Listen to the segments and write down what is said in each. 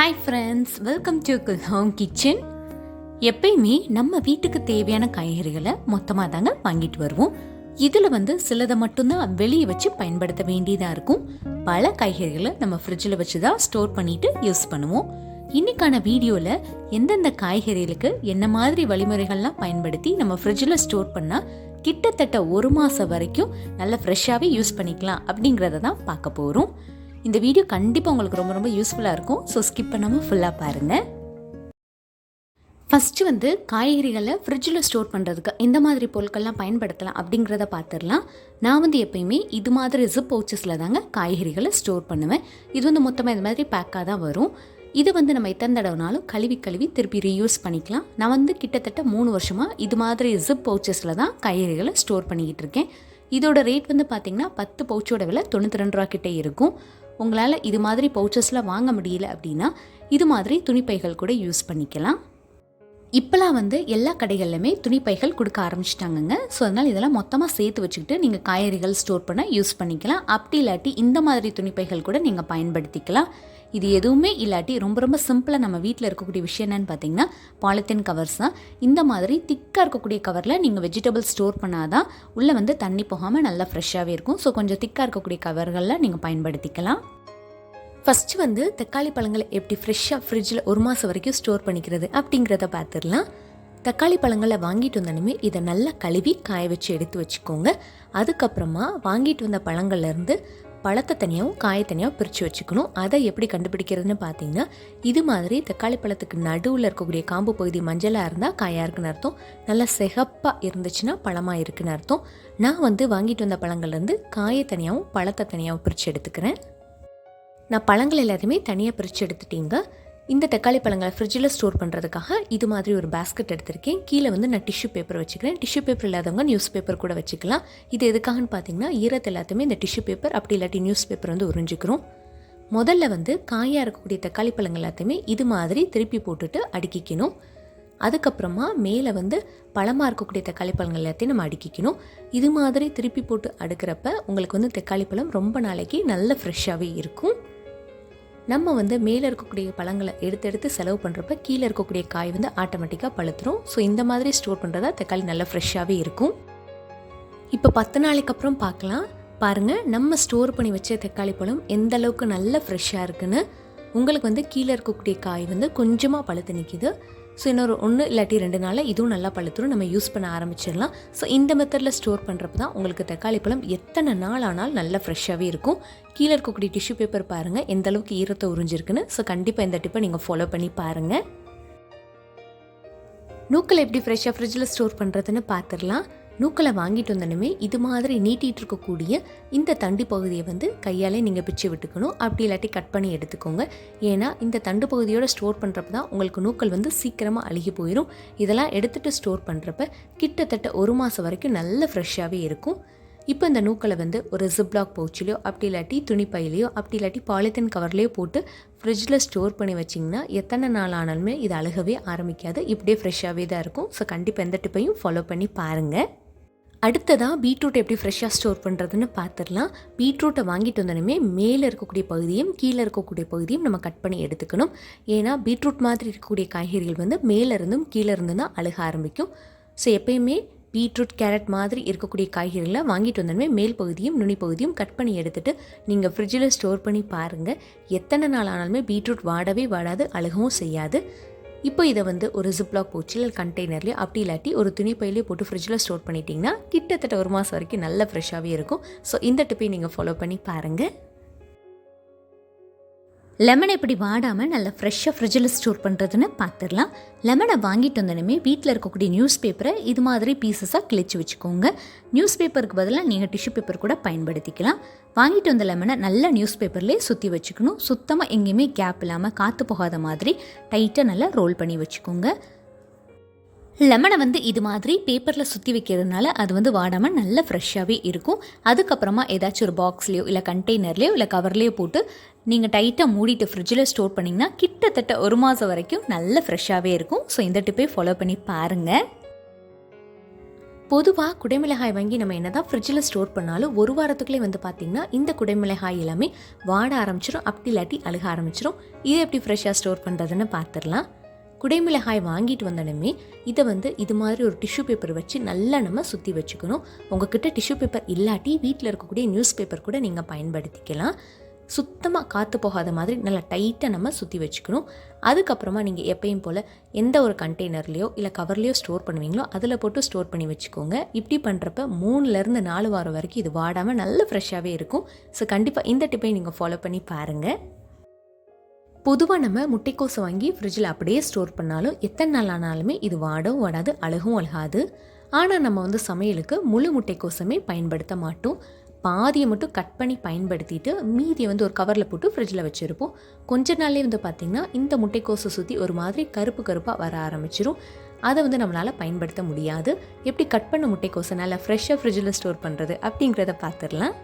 Hi friends, welcome to குல் home kitchen. எப்பயுமே நம்ம வீட்டுக்கு தேவையான காய்கறிகளை மொத்தமாக தாங்க வாங்கிட்டு வருவோம். இதில் சிலதை மட்டும்தான் வெளியே வச்சு பயன்படுத்த வேண்டியதாக இருக்கும். பல காய்கறிகளை நம்ம ஃப்ரிட்ஜில் வச்சு தான் ஸ்டோர் பண்ணிட்டு யூஸ் பண்ணுவோம். இன்னைக்கான வீடியோவில் எந்தெந்த காய்கறிகளுக்கு என்ன மாதிரி வழிமுறைகள்லாம் பயன்படுத்தி நம்ம ஃப்ரிட்ஜில் ஸ்டோர் பண்ணால் கிட்டத்தட்ட 1 மாதம் வரைக்கும் நல்ல ஃப்ரெஷ்ஷாகவே யூஸ் பண்ணிக்கலாம் அப்படிங்கிறத தான் பார்க்க போகிறோம். இந்த வீடியோ கண்டிப்பாக உங்களுக்கு ரொம்ப ரொம்ப யூஸ்ஃபுல்லாக இருக்கும். ஸோ ஸ்கிப் பண்ணாமல் ஃபுல்லாக பாருங்கள். ஃபஸ்ட்டு காய்கறிகளை ஃப்ரிட்ஜில் ஸ்டோர் பண்ணுறதுக்கு எந்த மாதிரி பொருட்கள்லாம் பயன்படுத்தலாம் அப்படிங்கிறத பார்த்துடலாம். நான் எப்பயுமே இது மாதிரி ஜிப் பவுச்சஸில் தாங்க காய்கறிகளை ஸ்டோர் பண்ணுவேன். இது மொத்தமாக இது மாதிரி பேக்காக தான் வரும். இது நம்ம எத்தனை தடவைனாலும் கழுவி திருப்பி ரீயூஸ் பண்ணிக்கலாம். நான் கிட்டத்தட்ட 3 வருஷமாக இது மாதிரி ஜிப் பவுச்சஸில் தான் காய்கறிகளை ஸ்டோர் பண்ணிக்கிட்டு இருக்கேன். இதோட ரேட் பார்த்திங்கன்னா 10 பவுச்சோட விலை 92 ரூபா கிட்டே இருக்கும். உங்களால் இது மாதிரி பவுச்சஸில் வாங்க முடியல அப்படின்னா இது மாதிரி துணிப்பைகள் கூட யூஸ் பண்ணிக்கலாம். இப்போலாம் எல்லா கடைகள்லையுமே துணிப்பைகள் கொடுக்க ஆரம்பிச்சிட்டாங்கங்க. ஸோ அதனால் இதெல்லாம் மொத்தமாக சேர்த்து வச்சுக்கிட்டு நீங்கள் காய்கறிகள் ஸ்டோர் பண்ண யூஸ் பண்ணிக்கலாம். அப்படி இல்லாட்டி இந்த மாதிரி துணிப்பைகள் கூட நீங்கள் பயன்படுத்திக்கலாம். இது எதுவுமே இல்லாட்டி ரொம்ப ரொம்ப சிம்பிளாக நம்ம வீட்டில் இருக்கக்கூடிய விஷயம் என்னென்னு பார்த்தீங்கன்னா பாலித்தீன் கவர்ஸ் தான். இந்த மாதிரி திக்காக இருக்கக்கூடிய கவரில் நீங்கள் வெஜிடபிள் ஸ்டோர் பண்ணாதான் உள்ளே தண்ணி போகாமல் நல்லா ஃப்ரெஷ்ஷாகவே இருக்கும். ஸோ கொஞ்சம் திக்காக இருக்கக்கூடிய கவர்களில் நீங்கள் பயன்படுத்திக்கலாம். ஃபஸ்ட்டு தக்காளி பழங்களை எப்படி ஃப்ரெஷ்ஷாக ஃப்ரிட்ஜில் 1 மாதம் வரைக்கும் ஸ்டோர் பண்ணிக்கிறது அப்படிங்கிறத பார்த்துடலாம். தக்காளி பழங்களை வாங்கிட்டு வந்தோடனே இதை நல்லா கழுவி காய வச்சு எடுத்து வச்சுக்கோங்க. அதுக்கப்புறமா வாங்கிட்டு வந்த பழங்கள்லேருந்து பழத்தை தனியாகவும் காயை தனியாக பிரித்து வச்சுக்கணும். அதை எப்படி கண்டுபிடிக்கிறதுன்னு பார்த்தீங்கன்னா இது மாதிரி தக்காளி பழத்துக்கு நடுவில் இருக்கக்கூடிய காம்பு பகுதி மஞ்சளாக இருந்தால் காயாக இருக்குன்னு அர்த்தம். நல்லா சிகப்பாக இருந்துச்சுன்னா பழமாக இருக்குன்னு அர்த்தம். நான் வாங்கிட்டு வந்த பழங்கள்லேருந்து காயை தனியாகவும் பழத்தை தனியாகவும் பிரித்து எடுத்துக்கிறேன். நான் பழங்கள் எல்லாத்தையுமே தனியாக பிரித்து எடுத்துட்டீங்க. இந்த தக்காளி பழங்களை ஃப்ரிட்ஜில் ஸ்டோர் பண்ணுறதுக்காக இது மாதிரி ஒரு பேஸ்கெட் எடுத்திருக்கேன். கீழே நான் டிஷ்யூ பேப்பர் வச்சுக்கிறேன். டிஷ்யூ பேப்பர் இல்லாதவங்க நியூஸ் பேப்பர் கூட வச்சுக்கலாம். இது எதுக்காகன்னு பார்த்தீங்கன்னா ஈரத்தை எல்லாத்தையுமே இந்த டிஷ்யூ பேப்பர் அப்படி இல்லாட்டி நியூஸ் பேப்பர் உறிஞ்சிக்கிறோம். முதல்ல காயாக இருக்கக்கூடிய தக்காளி பழங்கள் எல்லாத்தையுமே இது மாதிரி திருப்பி போட்டுட்டு அடுக்கிக்கணும். அதுக்கப்புறமா மேலே பழமாக இருக்கக்கூடிய தக்காளி பழங்கள் எல்லாத்தையும் நம்ம அடுக்கிக்கணும். இது மாதிரி திருப்பி போட்டு அடுக்கிறப்ப உங்களுக்கு தக்காளி பழம் ரொம்ப நாளைக்கு நல்ல ஃப்ரெஷ்ஷாகவே இருக்கும். நம்ம மேலே இருக்கக்கூடிய பழங்களை எடுத்து செலவு பண்ணுறப்ப கீழே இருக்கக்கூடிய காய் ஆட்டோமேட்டிக்காக பழுத்துரும். ஸோ இந்த மாதிரி ஸ்டோர் பண்ணுறதா தக்காளி நல்லா ஃப்ரெஷ்ஷாகவே இருக்கும். இப்போ 10 நாளைக்கு அப்புறம் பார்க்கலாம். பாருங்கள், நம்ம ஸ்டோர் பண்ணி வச்ச தக்காளி பழம் எந்த அளவுக்கு நல்லா ஃப்ரெஷ்ஷாக இருக்குன்னு. உங்களுக்கு கீழே இருக்கக்கூடிய காய் கொஞ்சமாக பழுத்து நிற்கிது. ஸோ இன்னொரு 1 இல்லாட்டி 2 நாளில் இதுவும் நல்லா பழுத்துரும். நம்ம யூஸ் பண்ண ஆரம்பிச்சிடலாம். ஸோ இந்த மெத்தடில் ஸ்டோர் பண்ணுறப்ப தான் உங்களுக்கு தக்காளி பழம் எத்தனை நாள் ஆனாலும் நல்லா ஃப்ரெஷ்ஷாகவே இருக்கும். கீழே இருக்கக்கூடிய டிஷ்யூ பேப்பர் பாருங்கள் எந்த அளவுக்கு ஈரத்தை உறிஞ்சிருக்குன்னு. ஸோ கண்டிப்பாக இந்த டிப்பை நீங்கள் ஃபாலோ பண்ணி பாருங்கள். நூக்களை எப்படி ஃப்ரெஷ்ஷாக ஃப்ரிட்ஜில் ஸ்டோர் பண்ணுறதுன்னு பார்த்துடலாம். நூக்களை வாங்கிட்டு வந்தோடனே இது மாதிரி நீட்டிகிட்டு இருக்கக்கூடிய இந்த தண்டு பகுதியை கையாலே நீங்கள் பிச்சு விட்டுக்கணும். அப்படி இல்லாட்டி கட் பண்ணி எடுத்துக்கோங்க. ஏன்னா இந்த தண்டு பகுதியோடு ஸ்டோர் பண்ணுறப்ப தான் உங்களுக்கு நூக்கள் சீக்கிரமாக அழுகி போயிடும். இதெல்லாம் எடுத்துகிட்டு ஸ்டோர் பண்ணுறப்ப கிட்டத்தட்ட 1 மாதம் வரைக்கும் நல்ல ஃப்ரெஷ்ஷாகவே இருக்கும். இப்போ இந்த நூக்களை ஒரு ஜிப்லாக் பவுச்சிலையோ அப்படி இல்லாட்டி துணிப்பையிலையோ அப்படி இல்லாட்டி பாலித்தீன் கவர்லேயோ போட்டு ஃப்ரிட்ஜில் ஸ்டோர் பண்ணி வச்சிங்கன்னா எத்தனை நாள் ஆனாலுமே இது அழுகவே ஆரம்பிக்காது. இப்படியே ஃப்ரெஷ்ஷாகவே தான் இருக்கும். ஸோ கண்டிப்பாக எந்த டிப்பையும் ஃபாலோ பண்ணி பாருங்கள். அடுத்ததாக பீட்ரூட் எப்படி ஃப்ரெஷ்ஷாக ஸ்டோர் பண்ணுறதுன்னு பார்த்துடலாம். பீட்ரூட்டை வாங்கிட்டு வந்தோடனே மேலே இருக்கக்கூடிய பகுதியும் கீழே இருக்கக்கூடிய பகுதியும் நம்ம கட் பண்ணி எடுத்துக்கணும். ஏன்னா பீட்ரூட் மாதிரி இருக்கக்கூடிய காய்கறிகள் மேலே இருந்தும் கீழே இருந்தும் தான் அழுக ஆரம்பிக்கும். ஸோ எப்பயுமே பீட்ரூட் கேரட் மாதிரி இருக்கக்கூடிய காய்கறிகளை வாங்கிட்டு வந்தோடனே மேல் பகுதியும் நுனி பகுதியும் கட் பண்ணி எடுத்துகிட்டு நீங்கள் ஃப்ரிட்ஜில் ஸ்டோர் பண்ணி பாருங்கள். எத்தனை நாள் ஆனாலுமே பீட்ரூட் வாடவே வாடாது, அழுகவும் செய்யாது. இப்போ இதை ஒரு ஜிப்லாக் பவுச்சில் கண்டெய்னர்லேயோ அப்படி இல்லாட்டி ஒரு துணிப்பையிலையோ போட்டு ஃப்ரிட்ஜில் ஸ்டோர் பண்ணிட்டீங்கன்னா கிட்டத்தட்ட 1 மாதம் வரைக்கும் நல்ல ஃப்ரெஷ்ஷாகவே இருக்கும். ஸோ இந்த டிப்பை நீங்கள் ஃபாலோ பண்ணி பாருங்கள். லெமனை எப்படி வாடாமல் நல்லா ஃப்ரெஷ்ஷாக ஃப்ரிட்ஜில் ஸ்டோர் பண்ணுறதுன்னு பார்த்துடலாம். லெமனை வாங்கிட்டு வந்தோடனே வீட்டில் இருக்கக்கூடிய நியூஸ் பேப்பரை இது மாதிரி பீசஸாக கிழிச்சு வச்சுக்கோங்க. நியூஸ் பேப்பருக்கு பதிலாக நீங்கள் டிஷ்யூ பேப்பர் கூட பயன்படுத்திக்கலாம். வாங்கிட்டு வந்த லெமனை நல்லா நியூஸ் பேப்பர்லேயே சுற்றி வச்சுக்கணும். சுத்தமாக எங்கேயுமே கேப் இல்லாமல் காற்று போகாத மாதிரி டைட்டாக நல்லா ரோல் பண்ணி வச்சுக்கோங்க. லெமனை இது மாதிரி பேப்பரில் சுற்றி வைக்கிறதுனால அது வாடாமல் நல்லா ஃப்ரெஷ்ஷாகவே இருக்கும். அதுக்கப்புறமா ஏதாச்சும் ஒரு பாக்ஸ்லேயோ இல்லை கண்டெய்னர்லேயோ இல்லை கவர்லேயோ போட்டு நீங்கள் டைட்டாக மூடிட்டு ஃப்ரிட்ஜில் ஸ்டோர் பண்ணிங்கன்னா கிட்டத்தட்ட 1 மாதம் வரைக்கும் நல்ல ஃப்ரெஷ்ஷாகவே இருக்கும். ஸோ இந்த டிப்பை ஃபாலோ பண்ணி பாருங்கள். பொதுவாக குடைமிளகாய் வாங்கி நம்ம என்ன தான் ஃப்ரிட்ஜில் ஸ்டோர் பண்ணாலும் ஒரு வாரத்துக்குள்ளே வந்து பார்த்திங்கன்னா இந்த குடைமிளகாய் எல்லாமே வாட ஆரம்பிச்சிடும், அப்படி இல்லாட்டி அழுக ஆரம்பிச்சிடும். இதை எப்படி ஃப்ரெஷ்ஷாக ஸ்டோர் பண்ணுறதுன்னு பார்த்துடலாம். குடைமிளகாய் வாங்கிட்டு வந்தோடனே இதை வந்து இது மாதிரி ஒரு டிஷ்யூ பேப்பர் வச்சு நல்லா நம்ம சுற்றி வச்சுக்கணும். உங்ககிட்ட டிஷ்யூ பேப்பர் இல்லாட்டி வீட்டில் இருக்கக்கூடிய நியூஸ் பேப்பர் கூட நீங்கள் பயன்படுத்திக்கலாம். சுத்தமாக காற்று போகாத மாதிரி நல்லா டைட்டாக நம்ம சுற்றி வச்சுக்கணும். அதுக்கப்புறமா நீங்கள் எப்பயும் போல் எந்த ஒரு கண்டெய்னர்லேயோ இல்லை கவர்லேயோ ஸ்டோர் பண்ணுவீங்களோ அதில் போட்டு ஸ்டோர் பண்ணி வச்சுக்கோங்க. இப்படி பண்ணுறப்ப 3லேருந்து 4 வாரம் வரைக்கும் இது வாடாமல் நல்ல ஃப்ரெஷ்ஷாகவே இருக்கும். ஸோ கண்டிப்பாக இந்த டிப்பை நீங்கள் ஃபாலோ பண்ணி பாருங்கள். பொதுவாக நம்ம முட்டைக்கோஸை வாங்கி ஃப்ரிட்ஜில் அப்படியே ஸ்டோர் பண்ணாலும் எத்தனை நாள் ஆனாலுமே இது வாடவும் வாடாது, அழுகும் அழுகாது. ஆனால் நம்ம வந்து சமையலுக்கு முழு முட்டைக்கோஸுமே பயன்படுத்த மாட்டோம். பாதியை மட்டும் கட் பண்ணி பயன்படுத்திட்டு மீதியை வந்து ஒரு கவரில் போட்டு ஃப்ரிட்ஜில் வச்சுருப்போம். கொஞ்ச நாள்லேயே வந்து பார்த்திங்கன்னா இந்த முட்டைக்கோஸை சுற்றி ஒரு மாதிரி கருப்பு கருப்பாக வர ஆரம்பிச்சிரும். அதை வந்து நம்மளால் பயன்படுத்த முடியாது. எப்படி கட் பண்ண முட்டைக்கோஸை நல்லா ஃப்ரெஷ்ஷாக ஃப்ரிட்ஜில் ஸ்டோர் பண்ணுறது அப்படிங்கிறத பார்த்துடலாம்.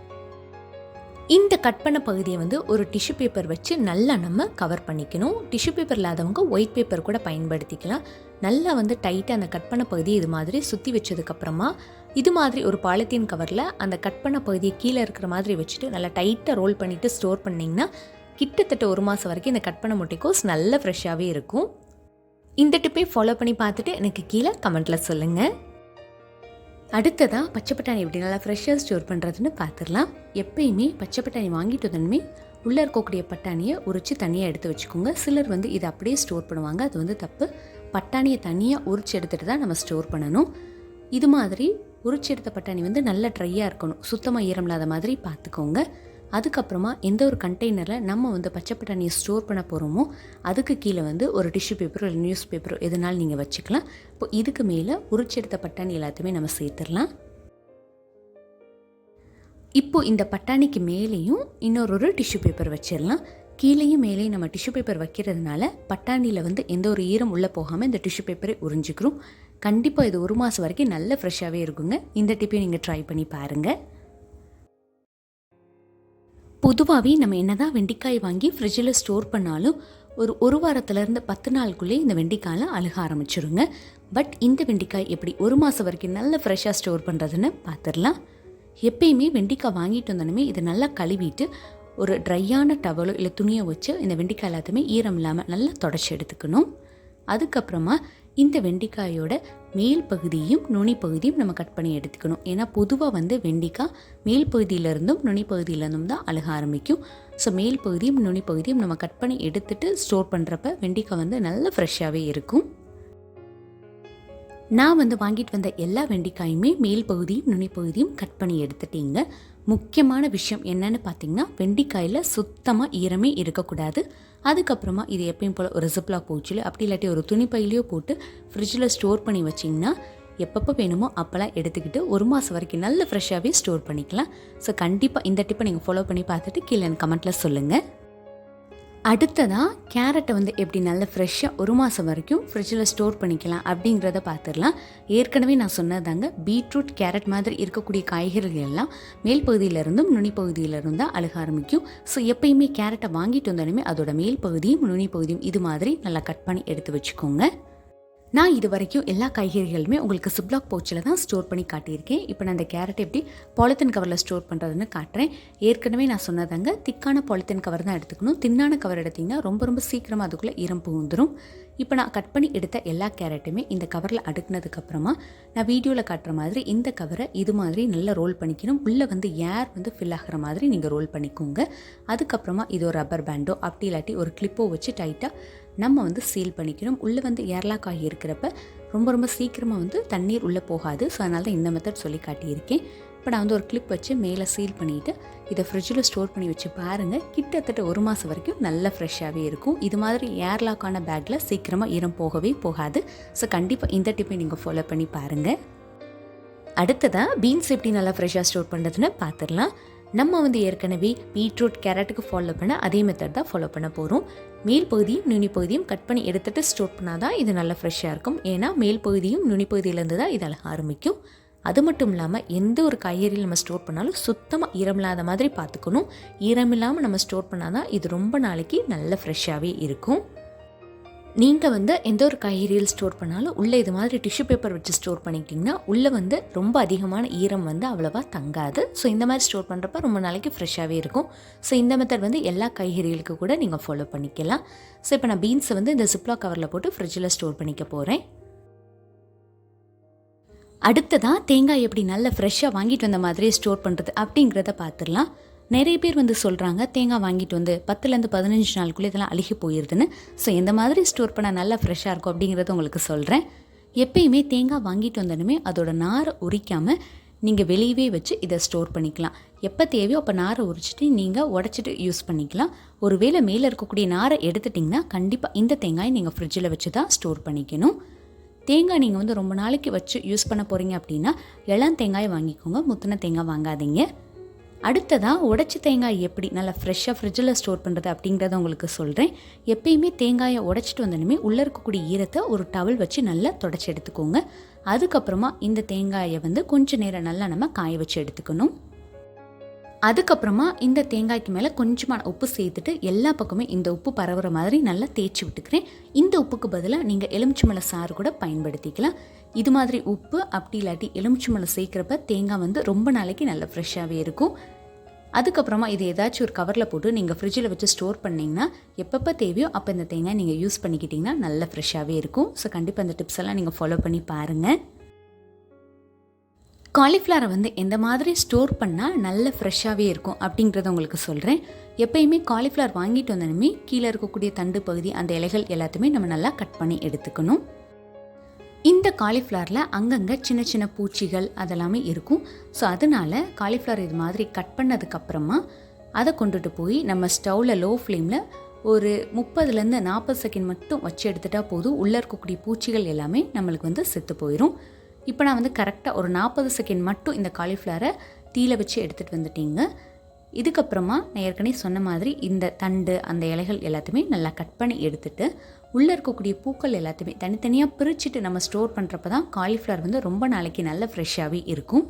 இந்த கட் பண்ண பகுதியை வந்து ஒரு டிஷ்யூ பேப்பர் வச்சு நல்லா நம்ம கவர் பண்ணிக்கணும். டிஷ்யூ பேப்பர் இல்லாதவங்க ஒயிட் பேப்பர் கூட பயன்படுத்திக்கலாம். நல்லா வந்து டைட்டாக அந்த கட் பண்ண பகுதியை இது மாதிரி சுற்றி வச்சதுக்கப்புறமா இது மாதிரி ஒரு பாலித்தீன் கவரில் அந்த கட் பண்ண பகுதியை கீழே இருக்கிற மாதிரி வச்சுட்டு நல்லா டைட்டாக ரோல் பண்ணிவிட்டு ஸ்டோர் பண்ணிங்கன்னா கிட்டத்தட்ட 1 மாதம் வரைக்கும் இந்த கட் பண்ண முட்டைக்கோஸ் நல்ல ஃப்ரெஷ்ஷாகவே இருக்கும். இந்த டிப்பை ஃபாலோ பண்ணி பார்த்துட்டு எனக்கு கீழே கமெண்ட்டில் சொல்லுங்கள். அடுத்ததாக பச்சை பட்டாணி எப்படி நல்லா ஃப்ரெஷ்ஷாக ஸ்டோர் பண்ணுறதுன்னு பார்த்துடலாம். எப்பயுமே பச்சை பட்டாணி வாங்கிட்டு வந்தோடனே உள்ளே இருக்கக்கூடிய பட்டாணியை உரித்து தனியாக எடுத்து வச்சுக்கோங்க. சிலர் வந்து இதை அப்படியே ஸ்டோர் பண்ணுவாங்க, அது வந்து தப்பு. பட்டாணியை தனியாக உரித்து எடுத்துகிட்டு தான் நம்ம ஸ்டோர் பண்ணணும். இது மாதிரி உரிச்சு எடுத்த பட்டாணி வந்து நல்லா ட்ரையாக இருக்கணும், சுத்தமாக ஈரம் இல்லாத மாதிரி பார்த்துக்கோங்க. அதுக்கப்புறமா எந்த ஒரு கண்டெய்னரில் நம்ம வந்து பச்சை பட்டாணியை ஸ்டோர் பண்ண போகிறோமோ அதுக்கு கீழே வந்து ஒரு டிஷ்யூ பேப்பரோ இல்லை நியூஸ் பேப்பரோ எதுனாலும் நீங்கள் வச்சுக்கலாம். இப்போ இதுக்கு மேலே உரிச்சு எடுத்த பட்டாணி எல்லாத்தையுமே நம்ம சேர்த்துடலாம். இப்போது இந்த பட்டாணிக்கு மேலேயும் இன்னொரு டிஷ்யூ பேப்பர் வச்சிடலாம். கீழேயும் மேலேயும் நம்ம டிஷ்யூ பேப்பர் வைக்கிறதுனால பட்டாணியில் வந்து எந்த ஒரு ஈரம் உள்ளே போகாமல் இந்த டிஷ்யூ பேப்பரை உறிஞ்சிக்கிறோம். கண்டிப்பாக இது 1 மாதம் வரைக்கும் நல்ல ஃப்ரெஷ்ஷாகவே இருக்குங்க. இந்த டிப்பையும் நீங்கள் ட்ரை பண்ணி பாருங்கள். பொதுவாகவே நம்ம என்ன தான் வெண்டைக்காய் வாங்கி ஃப்ரிட்ஜில் ஸ்டோர் பண்ணாலும் ஒரு வாரத்துலேருந்து 10 நாளுக்குள்ளே இந்த வெண்டைக்காயெலாம் அழுக ஆரம்பிச்சிருங்க. பட் இந்த வெண்டைக்காய் எப்படி 1 மாதம் வரைக்கும் நல்ல ஃப்ரெஷ்ஷாக ஸ்டோர் பண்ணுறதுன்னு பார்த்துடலாம். எப்பயுமே வெண்டைக்காய் வாங்கிட்டு வந்தோடனே இதை நல்லா கழுவிட்டு ஒரு ட்ரையான டவலோ இல்லை துணியை வச்சு இந்த வெண்டைக்காய் எல்லாத்தையுமே ஈரம் இல்லாமல் நல்லா தொடச்சி எடுத்துக்கணும். அதுக்கப்புறமா இந்த வெண்டைக்காயோட மேல் பகுதியும் நுனி பகுதியும் நம்ம கட் பண்ணி எடுத்துக்கணும். ஏன்னா பொதுவாக வந்து வெண்டைக்காய் மேல் பகுதியிலேருந்தும் நுனி பகுதியிலேருந்தும் தான் அழுக ஆரம்பிக்கும். ஸோ மேல் பகுதியும் நுனி பகுதியும் நம்ம கட் பண்ணி எடுத்துகிட்டு ஸ்டோர் பண்ணுறப்ப வெண்டைக்காய் வந்து நல்ல ஃப்ரெஷ்ஷாகவே இருக்கும். நான் வந்து வாங்கிட்டு வந்த எல்லா வெண்டைக்காயுமே மேல் பகுதியும் நுனி பகுதியும் கட் பண்ணி எடுத்துட்டீங்க. முக்கியமான விஷயம் என்னன்னு பார்த்தீங்கன்னா வெண்டைக்காயில் சுத்தமாக ஈரமே இருக்கக்கூடாது. அதுக்கப்புறமா இது எப்பயும் போல் ஒரு ஜிப்லாக் பவுச்சில் அப்படி இல்லாட்டி ஒரு துணிப்பையிலையோ போட்டு ஃப்ரிட்ஜில் ஸ்டோர் பண்ணி வச்சிங்கன்னா எப்பப்போ வேணுமோ அப்போல்லாம் எடுத்துக்கிட்டு 1 மாதம் வரைக்கும் நல்ல ஃப்ரெஷ்ஷாகவே ஸ்டோர் பண்ணிக்கலாம். ஸோ கண்டிப்பாக இந்த டிப்பை நீங்கள் ஃபாலோ பண்ணி பார்த்துட்டு கீழே கமெண்ட்டில் சொல்லுங்கள். அடுத்ததாக கேரட்டை வந்து எப்படி நல்ல ஃப்ரெஷ்ஷாக 1 மாதம் வரைக்கும் ஃப்ரிட்ஜில் ஸ்டோர் பண்ணிக்கலாம் அப்படிங்கிறத பார்த்துடலாம். ஏற்கனவே நான் சொன்னதாங்க, பீட்ரூட் கேரட் மாதிரி இருக்கக்கூடிய காய்கறிகள் எல்லாம் மேல் பகுதியிலிருந்தும் நுனி பகுதியிலிருந்தும் தான் அழுக ஆரம்பிக்கும். ஸோ எப்பயுமே கேரட்டை வாங்கிட்டு வந்தாலுமே அதோட மேல் பகுதியும் நுனி பகுதியும் இது மாதிரி நல்லா கட் பண்ணி எடுத்து வச்சுக்கோங்க. நான் இது வரைக்கும் எல்லா காய்கறிகளுமே உங்களுக்கு ஜிப்லாக் பவுச்சில் தான் ஸ்டோர் பண்ணி காட்டியிருக்கேன். இப்போ நான் இந்த கேரட் எப்படி பாலித்தீன் கவரில் ஸ்டோர் பண்ணுறதுன்னு காட்டுறேன். ஏற்கனவே நான் சொன்னதாங்க, திக்கான பாலித்தீன் கவர் தான் எடுத்துக்கணும். தின்னான கவர் எடுத்திங்கன்னா ரொம்ப சீக்கிரமாக அதுக்குள்ளே ஈரம் புகுந்துடும். இப்போ நான் கட் பண்ணி எடுத்த எல்லா கேரட்டுமே இந்த கவரில் அடுக்குனதுக்கப்புறமா நான் வீடியோவில் காட்டுற மாதிரி இந்த கவரை இது மாதிரி நல்லா ரோல் பண்ணிக்கணும். உள்ளே வந்து ஏர் வந்து ஃபில் ஆகிற மாதிரி நீங்கள் ரோல் பண்ணிக்கோங்க. அதுக்கப்புறமா இது ஒரு ரப்பர் பேண்டோ அப்படி இல்லாட்டி ஒரு கிளிப்போ வச்சு டைட்டாக நம்ம வந்து சீல் பண்ணிக்கணும். உள்ளே வந்து ஏர்லாக் ஆகி இருக்கிறப்ப ரொம்ப சீக்கிரமாக வந்து தண்ணீர் உள்ளே போகாது. ஸோ அதனால தான் இந்த மெத்தட் சொல்லி காட்டியிருக்கேன். இப்போ நான் வந்து ஒரு கிளிப் வச்சு மேலே சீல் பண்ணிவிட்டு இதை ஃப்ரிட்ஜில் ஸ்டோர் பண்ணி வச்சு பாருங்கள். கிட்டத்தட்ட 1 மாதம் வரைக்கும் நல்ல ஃப்ரெஷ்ஷாகவே இருக்கும். இது மாதிரி ஏர்லாக்கான பேக்கில் சீக்கிரமாக ஈரம் போகவே போகாது. ஸோ கண்டிப்பாக இந்த டிப்பை நீங்கள் ஃபாலோ பண்ணி பாருங்கள். அடுத்ததாக பீன்ஸ் எப்படி நல்லா ஃப்ரெஷ்ஷாக ஸ்டோர் பண்ணுறதுன்னு பார்த்துடலாம். நம்ம வந்து ஏற்கனவே பீட்ரூட் கேரட்டுக்கு ஃபாலோ பண்ண அதே மெத்தட் தான் ஃபாலோ பண்ண போகிறோம். மேல் பகுதியும் நுனி பகுதியும் கட் பண்ணி எடுத்துகிட்டு ஸ்டோர் பண்ணால் தான் இது நல்லா ஃப்ரெஷ்ஷாக இருக்கும். ஏன்னா மேல் பகுதியும் நுனி பகுதியிலேருந்து தான் இது அழக ஆரம்பிக்கும். அது மட்டும் இல்லாமல் எந்த ஒரு காய்கறியில் நம்ம ஸ்டோர் பண்ணாலும் சுத்தமாக ஈரமில்லாத மாதிரி பார்த்துக்கணும். ஈரமில்லாமல் நம்ம ஸ்டோர் பண்ணால் தான் இது ரொம்ப நாளைக்கு நல்ல ஃப்ரெஷ்ஷாகவே இருக்கும். நீங்கள் வந்து எந்த ஒரு காய்கறிகள் ஸ்டோர் பண்ணாலும் உள்ளே இது மாதிரி டிஷ்யூ பேப்பர் வச்சு ஸ்டோர் பண்ணிக்கிட்டிங்கன்னா உள்ளே வந்து ரொம்ப அதிகமான ஈரம் வந்து அவ்வளோவா தங்காது. ஸோ இந்த மாதிரி ஸ்டோர் பண்ணுறப்ப ரொம்ப நாளைக்கு ஃப்ரெஷ்ஷாகவே இருக்கும். ஸோ இந்த மெத்தட் வந்து எல்லா காய்கறிகளுக்கு கூட நீங்கள் ஃபாலோ பண்ணிக்கலாம். ஸோ இப்போ நான் பீன்ஸை வந்து இந்த ஜிப்லாக் கவரில் போட்டு ஃப்ரிட்ஜில் ஸ்டோர் பண்ணிக்க போகிறேன். அடுத்ததாக தேங்காய் எப்படி நல்ல ஃப்ரெஷ்ஷாக வாங்கிட்டு வந்த மாதிரியே ஸ்டோர் பண்ணுறது அப்படிங்கிறத பார்த்துடலாம். நிறைய பேர் வந்து சொல்கிறாங்க தேங்காய் வாங்கிட்டு வந்து 10லேருந்து 15 நாளுக்குள்ளே இதெல்லாம் அழுகி போயிடுதுன்னு. ஸோ எந்த மாதிரி ஸ்டோர் பண்ணால் நல்லா ஃப்ரெஷ்ஷாக இருக்கும் அப்படிங்கிறத உங்களுக்கு சொல்கிறேன். எப்பயுமே தேங்காய் வாங்கிட்டு வந்தோடனே அதோட நாரை உரிக்காமல் நீங்கள் வெளியவே வச்சு இதை ஸ்டோர் பண்ணிக்கலாம். எப்போ தேவையோ அப்போ நாரை உரிச்சிட்டு நீங்கள் உடச்சிட்டு யூஸ் பண்ணிக்கலாம். ஒருவேளை மேலே இருக்கக்கூடிய நாரை எடுத்துட்டிங்கன்னா கண்டிப்பாக இந்த தேங்காயை நீங்கள் ஃப்ரிட்ஜில் வச்சு தான் ஸ்டோர் பண்ணிக்கணும். தேங்காய் நீங்கள் வந்து ரொம்ப நாளைக்கு வச்சு யூஸ் பண்ண போகிறீங்க அப்படின்னா இளம் தேங்காய் வாங்கிக்கோங்க, முத்தின தேங்காய் வாங்காதீங்க. அடுத்ததாக உடச்சி தேங்காய் எப்படி நல்லா ஃப்ரெஷ்ஷாக ஃப்ரிட்ஜில் ஸ்டோர் பண்ணுறது அப்படிங்கிறத உங்களுக்கு சொல்கிறேன். எப்பயுமே தேங்காயை உடச்சிட்டு வந்தோடனே உள்ளே இருக்கக்கூடிய ஈரத்தை ஒரு டவல் வச்சு நல்லா தொடச்சி எடுத்துக்கோங்க. அதுக்கப்புறமா இந்த தேங்காயை வந்து கொஞ்சம் நேரம் நல்லா நம்ம காய வச்சு எடுத்துக்கணும். அதுக்கப்புறமா இந்த தேங்காய்க்கு மேலே கொஞ்சமாக உப்பு சேர்த்துட்டு எல்லா பக்கமே இந்த உப்பு பரவுற மாதிரி நல்லா தேய்ச்சி விட்டுக்கிறேன். இந்த உப்புக்கு பதிலாக நீங்கள் எலுமிச்சம்பழ சாறு கூட பயன்படுத்திக்கலாம். இது மாதிரி உப்பு அப்படி இல்லாட்டி எலுமிச்சம்பழம் சேர்க்குறப்ப தேங்காய் வந்து ரொம்ப நாளைக்கு நல்லா ஃப்ரெஷ்ஷாகவே இருக்கும். அதுக்கப்புறமா இது ஏதாச்சும் ஒரு கவரில் போட்டு நீங்கள் ஃப்ரிட்ஜில் வச்சு ஸ்டோர் பண்ணிங்கன்னா எப்பப்போ தேவையோ அப்போ இந்த தேங்காய் நீங்கள் யூஸ் பண்ணிக்கிட்டிங்கன்னா நல்லா ஃப்ரெஷ்ஷாகவே இருக்கும். ஸோ கண்டிப்பாக இந்த டிப்ஸ் எல்லாம் நீங்கள் ஃபாலோ பண்ணி பாருங்கள். காலிஃப்ளவரை வந்து எந்த மாதிரி ஸ்டோர் பண்ணால் நல்ல ஃப்ரெஷ்ஷாகவே இருக்கும் அப்படிங்கிறத உங்களுக்கு சொல்கிறேன். எப்பயுமே காலிஃப்ளவர் வாங்கிட்டு வந்தோடனே கீழே இருக்கக்கூடிய தண்டு பகுதி அந்த இலைகள் எல்லாத்தையுமே நம்ம நல்லா கட் பண்ணி எடுத்துக்கணும். இந்த காலிஃப்ளவரில் அங்கங்கே சின்ன சின்ன பூச்சிகள் அதெல்லாமே இருக்கும். ஸோ அதனால் காலிஃப்ளவர் இது மாதிரி கட் பண்ணதுக்கப்புறமா அதை கொண்டுட்டு போய் நம்ம ஸ்டவ்வில் லோ ஃப்ளேமில் ஒரு 30லேருந்து 40 செகண்ட் மட்டும் வச்சு எடுத்துட்டா போதும். உள்ளே இருக்கக்கூடிய பூச்சிகள் எல்லாமே நம்மளுக்கு வந்து செத்து போயிடும். இப்போ நான் வந்து கரெக்டாக ஒரு 40 செகண்ட் மட்டும் இந்த காலிஃப்ளவரை தீயில வச்சு எடுத்துகிட்டு வந்துட்டீங்க. இதுக்கப்புறமா நான் ஏற்கனவே சொன்ன மாதிரி இந்த தண்டு அந்த இலைகள் எல்லாத்தையுமே நல்லா கட் பண்ணி எடுத்துகிட்டு உள்ளே இருக்கக்கூடிய பூக்கள் எல்லாத்தையுமே தனித்தனியாக பிரிச்சுட்டு நம்ம ஸ்டோர் பண்ணுறப்ப தான் காலிஃப்ளவர் வந்து ரொம்ப நாளைக்கு நல்ல ஃப்ரெஷ்ஷாகவே இருக்கும்.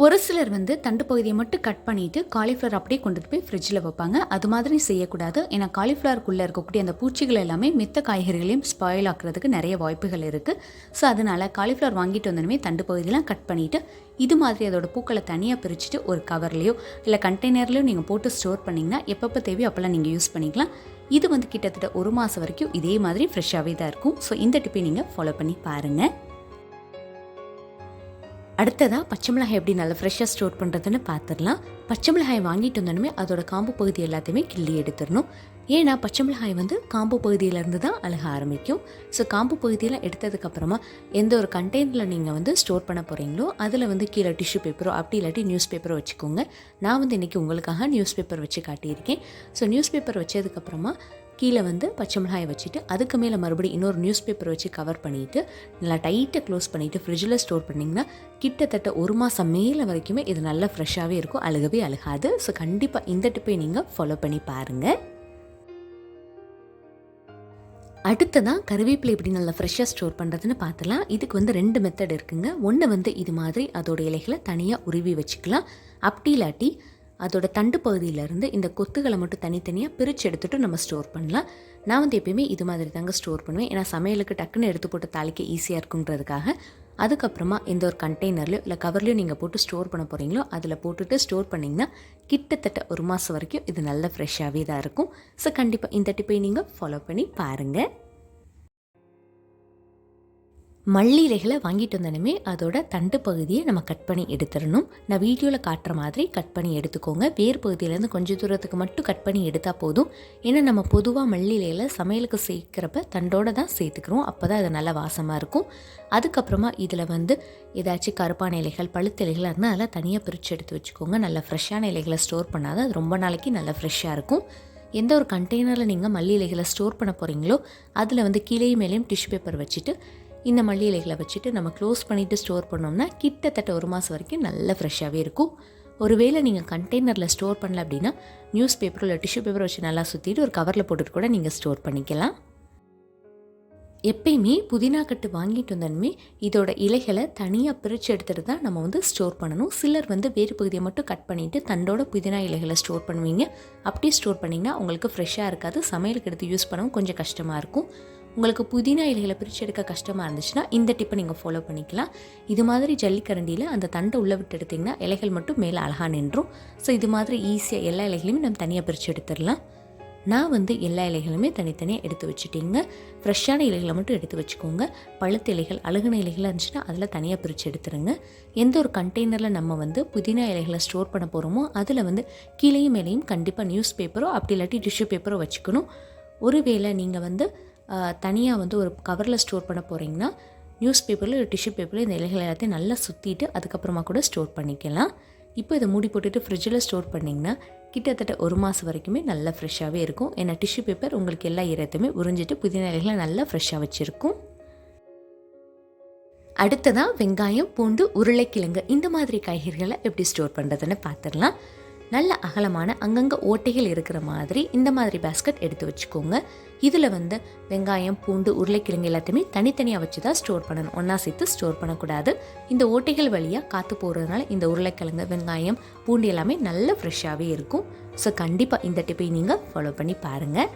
ஒரு சிலர் வந்து தண்டு பகுதியை மட்டும் கட் பண்ணிவிட்டு காலிஃப்ளவர் அப்படியே கொண்டுட்டு போய் ஃப்ரிட்ஜில் வைப்பாங்க. அது மாதிரி செய்யக்கூடாது. ஏன்னா காலிஃப்ளவருக்குள்ளே இருக்கக்கூடிய அந்த பூச்சிகள் எல்லாமே மித்த காய்கறிகளையும் ஸ்பாயில் ஆக்குறதுக்கு நிறைய வாய்ப்புகள் இருக்குது. ஸோ அதனால் காலிஃப்ளவர் வாங்கிட்டு வந்தோடனே தண்டு பகுதியெலாம் கட் பண்ணிவிட்டு இது மாதிரி அதோட பூக்களை தனியாக பிரிச்சுட்டு ஒரு கவர்லேயோ இல்லை கண்டெய்னர்லேயோ நீங்கள் போட்டு ஸ்டோர் பண்ணிங்கன்னா எப்பப்போ தேவையோ அப்போல்லாம் நீங்கள் யூஸ் பண்ணிக்கலாம். இது வந்து கிட்டத்தட்ட 1 மாதம் வரைக்கும் இதே மாதிரி ஃப்ரெஷ்ஷாகவே தான் இருக்கும். ஸோ இந்த டிப்பை நீங்கள் ஃபாலோ பண்ணி பாருங்கள். அடுத்ததாக பச்சை மிளகாய் எப்படி நல்லா ஃப்ரெஷ்ஷாக ஸ்டோர் பண்ணுறதுன்னு பார்த்துடலாம். பச்சை மிளகாய் வாங்கிட்டு வந்தோடனே அதோட காம்பு பகுதி எல்லாத்தையுமே கிள்ளி எடுத்துடணும். ஏன்னா பச்சை மிளகாய் வந்து காம்பு பகுதியிலேருந்து தான் அழுக ஆரம்பிக்கும். ஸோ காம்பு பகுதியில் எடுத்ததுக்கப்புறமா எந்த ஒரு கண்டெய்னரில் நீங்கள் வந்து ஸ்டோர் பண்ண போகிறீங்களோ அதில் வந்து கீழே டிஷ்யூ பேப்பரோ அப்படி இல்லாட்டி நியூஸ் பேப்பரோ வச்சுக்கோங்க. நான் வந்து இன்றைக்கி உங்களுக்காக நியூஸ் பேப்பர் வச்சு காட்டியிருக்கேன். ஸோ நியூஸ் பேப்பர் வச்சதுக்கப்புறமா கீழே வந்து பச்சை மிளகாயை வச்சுட்டு அதுக்கு மேலே மறுபடியும் இன்னொரு நியூஸ் பேப்பர் வச்சு கவர் பண்ணிவிட்டு நல்லா டைட்டாக க்ளோஸ் பண்ணிவிட்டு ஃப்ரிட்ஜில் ஸ்டோர் பண்ணிங்கன்னா கிட்டத்தட்ட 1 மாதம் மேலே வரைக்குமே இது நல்லா ஃப்ரெஷ்ஷாகவே இருக்கும், அழுகவே அழுகாது. ஸோ கண்டிப்பாக இந்த டிப்பை நீங்கள் ஃபாலோ பண்ணி பாருங்கள். அடுத்ததான் கருவேப்பிலை எப்படி நல்லா ஃப்ரெஷ்ஷாக ஸ்டோர் பண்ணுறதுன்னு பார்த்துலாம். இதுக்கு வந்து 2 மெத்தட் இருக்குங்க. ஒன்று வந்து இது மாதிரி அதோட இலைகளை தனியாக உருவி வச்சுக்கலாம். அப்படி இல்லாட்டி அதோட தண்டு பகுதியிலேருந்து இந்த கொத்துகளை மட்டும் தனித்தனியாக பிரித்து எடுத்துகிட்டு நம்ம ஸ்டோர் பண்ணலாம். நான் வந்து எப்பயுமே இது மாதிரி தாங்க ஸ்டோர் பண்ணுவேன். ஏன்னா சமையலுக்கு டக்குன்னு எடுத்து போட்டு தாளிக்க ஈஸியாக இருக்குன்றதுக்காக. அதுக்கப்புறமா இந்த ஒரு கண்டெய்னர்லையோ இல்லை கவர்லையோ நீங்கள் போட்டு ஸ்டோர் பண்ண போகிறீங்களோ அதில் போட்டுட்டு ஸ்டோர் பண்ணிங்கன்னா கிட்டத்தட்ட 1 மாதம் வரைக்கும் இது நல்ல ஃப்ரெஷ்ஷாகவே தான் இருக்கும். ஸோ கண்டிப்பாக இந்த டிப்பை நீங்கள் ஃபாலோ பண்ணி பாருங்கள். மல்லி இலைகளை வாங்கிட்டு வந்தோடனே அதோட தண்டு பகுதியை நம்ம கட் பண்ணி எடுத்துடணும். நான் வீடியோவில் காட்டுற மாதிரி கட் பண்ணி எடுத்துக்கோங்க. வேர் பகுதியிலேருந்து கொஞ்சம் தூரத்துக்கு மட்டும் கட் பண்ணி எடுத்தால் போதும். ஏன்னா நம்ம பொதுவாக மல்லி இலைகளை சமையலுக்கு சேர்க்குறப்ப தண்டோடு தான் சேர்த்துக்கிறோம். அப்போ தான் அது நல்லா வாசமாக இருக்கும். அதுக்கப்புறமா இதில் வந்து ஏதாச்சும் கருப்பான இலைகள் பழுத்த இலைகளாக இருந்தால் அதெல்லாம் தனியாக பிரித்து எடுத்து வச்சுக்கோங்க. நல்லா ஃப்ரெஷ்ஷான இலைகளை ஸ்டோர் பண்ணால் அது ரொம்ப நாளைக்கு நல்லா ஃப்ரெஷ்ஷாக இருக்கும். எந்த ஒரு கண்டெய்னரில் நீங்கள் மல்லி இலைகளை ஸ்டோர் பண்ண போகிறீங்களோ அதில் வந்து கீழேயும் மேலேயும் டிஷ்யூ பேப்பர் வச்சுட்டு இந்த மல்லி இலைகளை வச்சுட்டு நம்ம க்ளோஸ் பண்ணிவிட்டு ஸ்டோர் பண்ணோம்னா கிட்டத்தட்ட 1 மாதம் வரைக்கும் நல்ல ஃப்ரெஷ்ஷாகவே இருக்கும். ஒருவேளை நீங்கள் கண்டெய்னரில் ஸ்டோர் பண்ணல அப்படின்னா நியூஸ் பேப்பர் இல்லை டிஷ்யூ பேப்பர் வச்சு நல்லா சுற்றிட்டு ஒரு கவரில் போட்டுட்டு கூட நீங்கள் ஸ்டோர் பண்ணிக்கலாம். எப்பயுமே புதினா கட்டு வாங்கிட்டு வந்தோடனே இதோட இலைகளை தனியாக பிரித்து எடுத்துகிட்டு தான் நம்ம வந்து ஸ்டோர் பண்ணணும். சிலர் வந்து வேறு பகுதியை மட்டும் கட் பண்ணிவிட்டு தண்டோட புதினா இலைகளை ஸ்டோர் பண்ணுவீங்க. அப்படியே ஸ்டோர் பண்ணிங்கன்னா உங்களுக்கு ஃப்ரெஷ்ஷாக இருக்காது, சமையலுக்கு எடுத்து யூஸ் பண்ணவும் கொஞ்சம் கஷ்டமாக இருக்கும். உங்களுக்கு புதினா இலைகளை பிரித்து எடுக்க கஷ்டமாக இருந்துச்சுன்னா இந்த டிப்பை நீங்கள் ஃபாலோ பண்ணிக்கலாம். இது மாதிரி ஜல்லிக்கரண்டியில் அந்த தண்டை உள்ளே விட்டு எடுத்திங்கன்னா இலைகள் மட்டும் மேலே அழகாக நின்றும். ஸோ இது மாதிரி ஈஸியாக எல்லா இலைகளையுமே நம்ம தனியாக பிரித்து எடுத்துடலாம். நான் எல்லா இலைகளுமே தனித்தனியாக எடுத்து வச்சுட்டிங்க. ஃப்ரெஷ்ஷான இலைகளை மட்டும் எடுத்து வச்சுக்கோங்க. பழுத்த இலைகள் அழுகுன இலைகளாக இருந்துச்சுன்னா அதில் தனியாக பிரித்து எடுத்துருங்க. எந்த ஒரு கண்டெய்னரில் நம்ம புதினா இலைகளை ஸ்டோர் பண்ண போகிறோமோ அதில் கீழேயும் மேலேயும் கண்டிப்பாக நியூஸ் பேப்பரோ அப்படி இல்லாட்டி டிஷ்யூ பேப்பரோ வச்சுக்கணும். ஒருவேளை நீங்கள் தனியாக ஒரு கவரில் ஸ்டோர் பண்ண போகிறீங்கன்னா நியூஸ் பேப்பரில் ஒரு டிஷ்யூ பேப்பரில் இந்த இலைகள் எல்லாத்தையும் நல்லா சுற்றிட்டு அதுக்கப்புறமா கூட ஸ்டோர் பண்ணிக்கலாம். இப்போ இதை மூடி போட்டுட்டு ஃப்ரிட்ஜில் ஸ்டோர் பண்ணிங்கன்னா கிட்டத்தட்ட 1 மாதம் வரைக்குமே நல்லா ஃப்ரெஷ்ஷாகவே இருக்கும். ஏன்னா டிஷ்யூ பேப்பர் உங்களுக்கு எல்லா ஈரத்தையுமே உறிஞ்சிட்டு புதினா இலைகளை நல்லா ஃப்ரெஷ்ஷாக வச்சுருக்கும். அடுத்ததாக வெங்காயம், பூண்டு, உருளைக்கிழங்கு இந்த மாதிரி காய்கறிகளை எப்படி ஸ்டோர் பண்ணுறதுன்னு பார்த்துடலாம். நல்ல அகலமான அங்கங்கே ஓட்டைகள் இருக்கிற மாதிரி இந்த மாதிரி பேஸ்கெட் எடுத்து வச்சுக்கோங்க. இதில் வெங்காயம், பூண்டு, உருளைக்கிழங்கு எல்லாத்தையுமே தனித்தனியாக வச்சு தான் ஸ்டோர் பண்ணணும். ஒன்றா சேர்த்து ஸ்டோர் பண்ணக்கூடாது. இந்த ஓட்டைகள் வழியாக காற்று போகிறதுனால இந்த உருளைக்கிழங்கு, வெங்காயம், பூண்டு எல்லாமே நல்ல ஃப்ரெஷ்ஷாகவே இருக்கும். ஸோ கண்டிப்பாக இந்த டிப்பை நீங்கள் ஃபாலோ பண்ணி பாருங்கள்.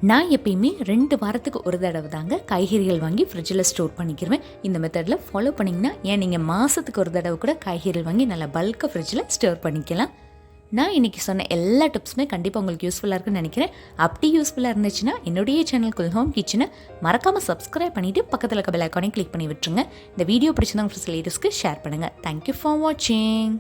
நான் எப்பயுமே 2 வாரத்துக்கு ஒரு தடவை தாங்க காய்கறிகள் வாங்கி ஃப்ரிட்ஜில் ஸ்டோர் பண்ணிக்கிறேன். இந்த மெத்தடில் ஃபாலோ பண்ணிங்கன்னா ஏன் நீங்கள் மாதத்துக்கு ஒரு தடவை கூட காய்கறிகள் வாங்கி நல்லா பல்காக ஃப்ரிட்ஜில் ஸ்டோர் பண்ணிக்கலாம். நான் இன்றைக்கி சொன்ன எல்லா டிப்ஸுமே கண்டிப்பாக உங்களுக்கு யூஸ்ஃபுல்லாக இருக்குன்னு நினைக்கிறேன். அப்படி யூஸ்ஃபுல்லாக இருந்துச்சுன்னா என்னுடைய சேனல் குல் ஹோம் கிச்சனை மறக்காமல் சப்ஸ்கிரைப் பண்ணிவிட்டு பக்கத்தில் இருக்க பெல் ஐக்கானை கிளிக் பண்ணி விட்டுருங்க. இந்த வீடியோ பிடிச்சிருந்தவங்க ரிலேட்டிவ்ஸ்க்கு ஷேர் பண்ணுங்கள். தேங்க்யூ ஃபார் வாட்சிங்.